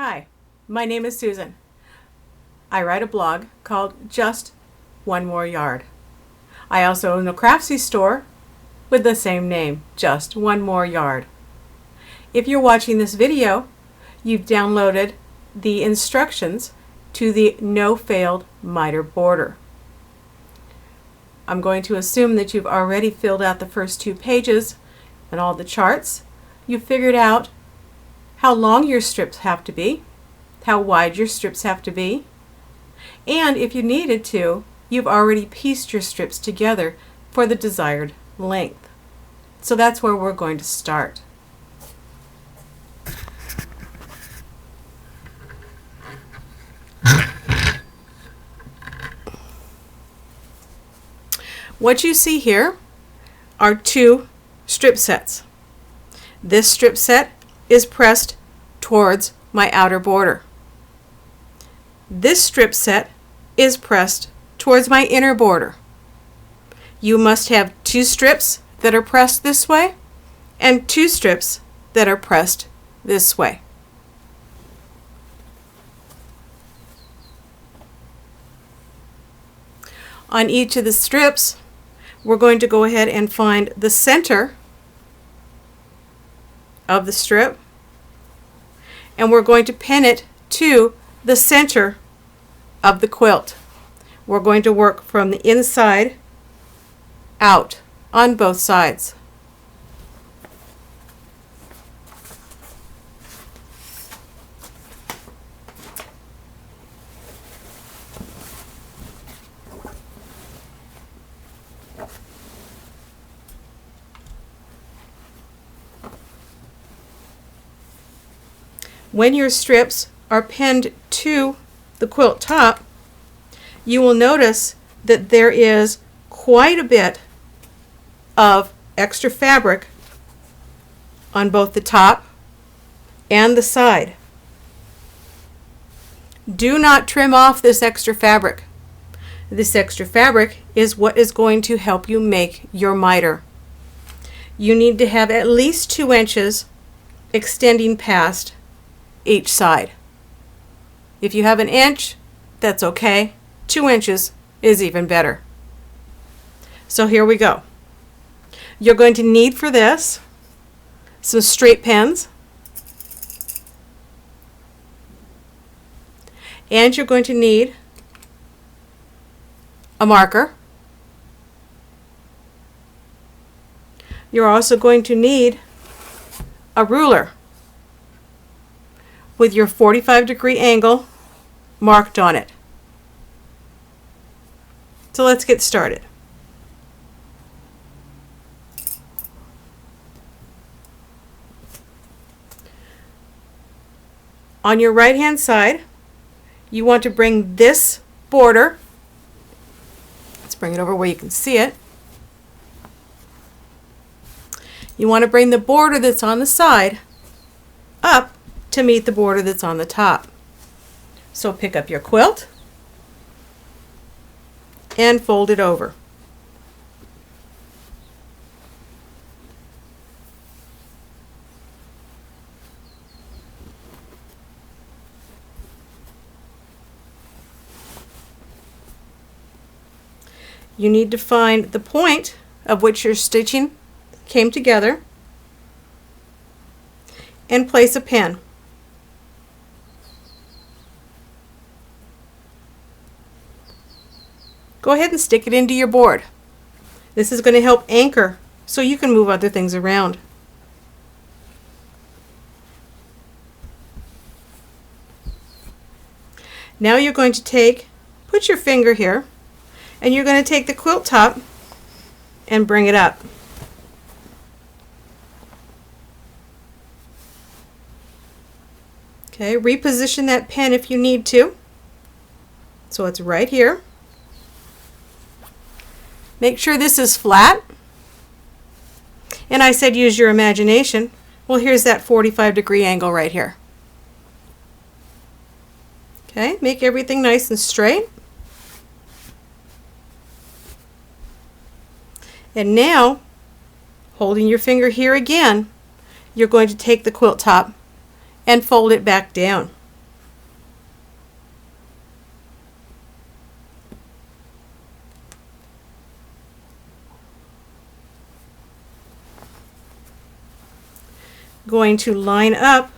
Hi, my name is Susan. I write a blog called Just One More Yard. I also own a Craftsy store with the same name, Just One More Yard. If you're watching this video, you've downloaded the instructions to the No Failed Mitered Border. I'm going to assume that you've already filled out the first 2 pages and all the charts. You've figured out how long your strips have to be, how wide your strips have to be, and if you needed to, you've already pieced your strips together for the desired length. So that's where we're going to start. What you see here are 2 strip sets. This strip set is pressed towards my outer border. This strip set is pressed towards my inner border. You must have 2 strips that are pressed this way and 2 strips that are pressed this way. On each of the strips, we're going to go ahead and find the center of the strip, and we're going to pin it to the center of the quilt. We're going to work from the inside out on both sides. When your strips are pinned to the quilt top, you will notice that there is quite a bit of extra fabric on both the top and the side. Do not trim off this extra fabric. This extra fabric is what is going to help you make your miter. You need to have at least 2 inches extending past each side. If you have 1 inch, that's okay. 2 inches is even better. So here we go. You're going to need for this some straight pins, and you're going to need a marker. You're also going to need a ruler with your 45-degree angle marked on it. So let's get started. On your right hand side, you want to bring this border, let's bring it over where you can see it. You want to bring the border that's on the side up to meet the border that's on the top. So pick up your quilt and fold it over. You need to find the point of which your stitching came together and place a pin. Go ahead and stick it into your board. This is going to help anchor so you can move other things around. Now you're going to put your finger here, and you're going to take the quilt top and bring it up. Okay, reposition that pin if you need to. So it's right here. Make sure this is flat. And I said use your imagination. Well, here's that 45-degree angle right here. Okay, make everything nice and straight. And now, holding your finger here again, you're going to take the quilt top and fold it back down. going to line up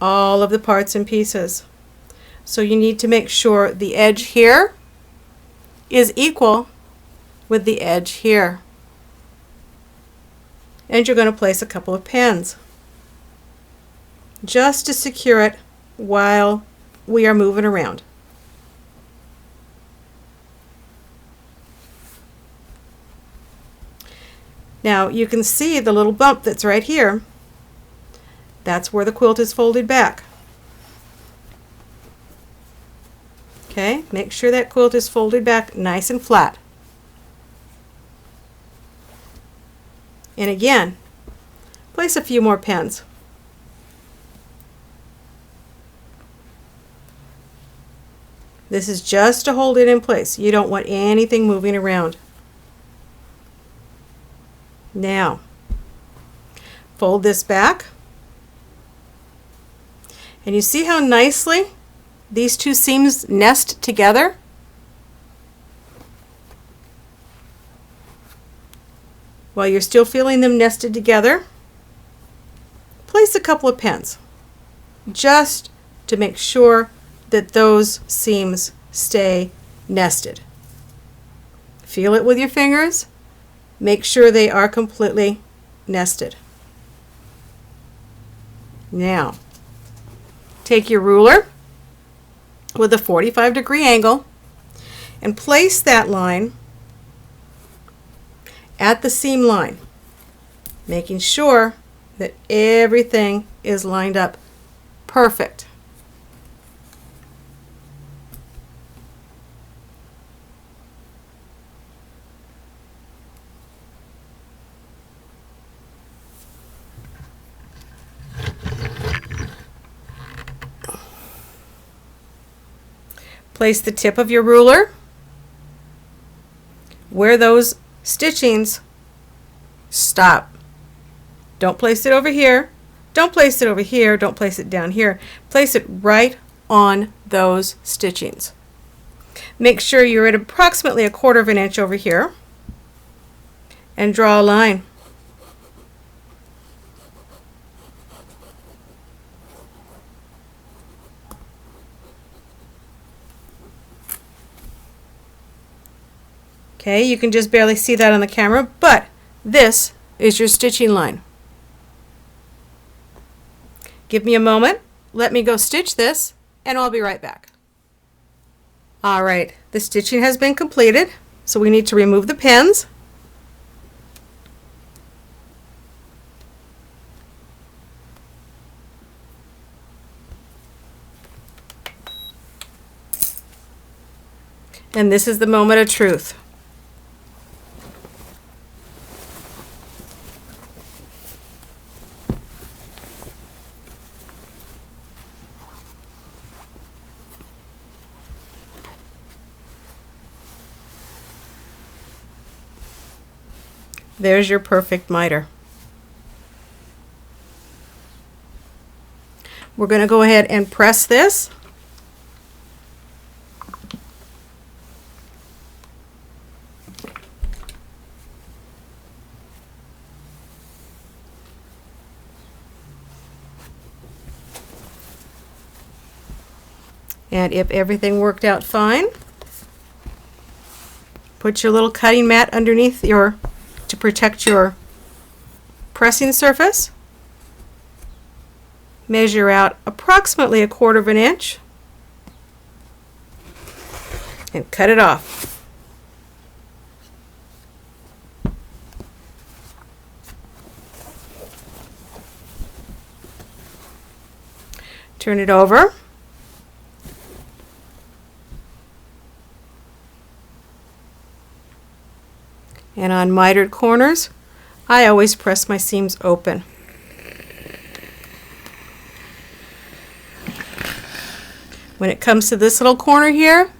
all of the parts and pieces. So you need to make sure the edge here is equal with the edge here. And you're going to place a couple of pins just to secure it while we are moving around. Now you can see the little bump that's right here. That's where the quilt is folded back. Okay, make sure that quilt is folded back nice and flat. And again, place a few more pins. This is just to hold it in place. You don't want anything moving around. Now, fold this back. And you see how nicely these two seams nest together? While you're still feeling them nested together, place a couple of pins just to make sure that those seams stay nested. Feel it with your fingers. Make sure they are completely nested. Now, take your ruler with a 45-degree angle and place that line at the seam line, making sure that everything is lined up perfect. Place the tip of your ruler where those stitchings stop. Don't place it over here. Don't place it over here. Don't place it down here. Place it right on those stitchings. Make sure you're at approximately 1/4 of an inch over here and draw a line. Okay, you can just barely see that on the camera, but this is your stitching line. Give me a moment, let me go stitch this, and I'll be right back. All right, the stitching has been completed, so we need to remove the pins. And this is the moment of truth. There's your perfect miter. We're going to go ahead and press this. And if everything worked out fine, put your little cutting mat underneath to protect your pressing surface. Measure out approximately 1/4 of an inch and cut it off. Turn it over. And on mitered corners, I always press my seams open. When it comes to this little corner here,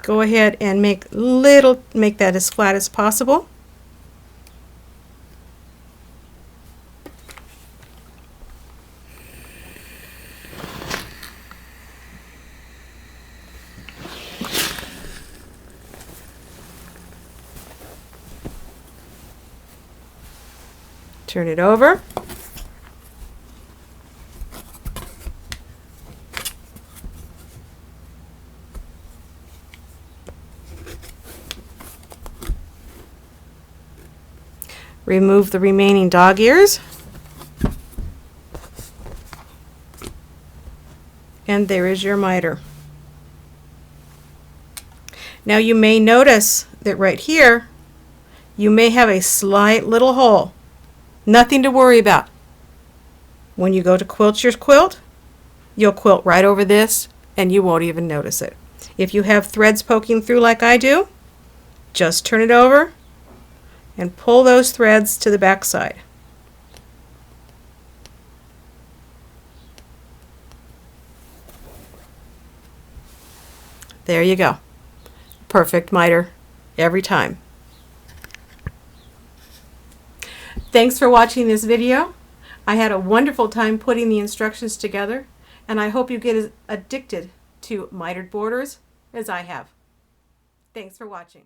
go ahead and make that as flat as possible. Turn it over. Remove the remaining dog ears. And there is your miter. Now you may notice that right here you may have a slight little hole. Nothing to worry about. When you go to quilt your quilt, you'll quilt right over this and you won't even notice it. If you have threads poking through like I do, just turn it over and pull those threads to the back side. There you go. Perfect miter every time. Thanks for watching this video. I had a wonderful time putting the instructions together, and I hope you get as addicted to mitered borders as I have. Thanks for watching.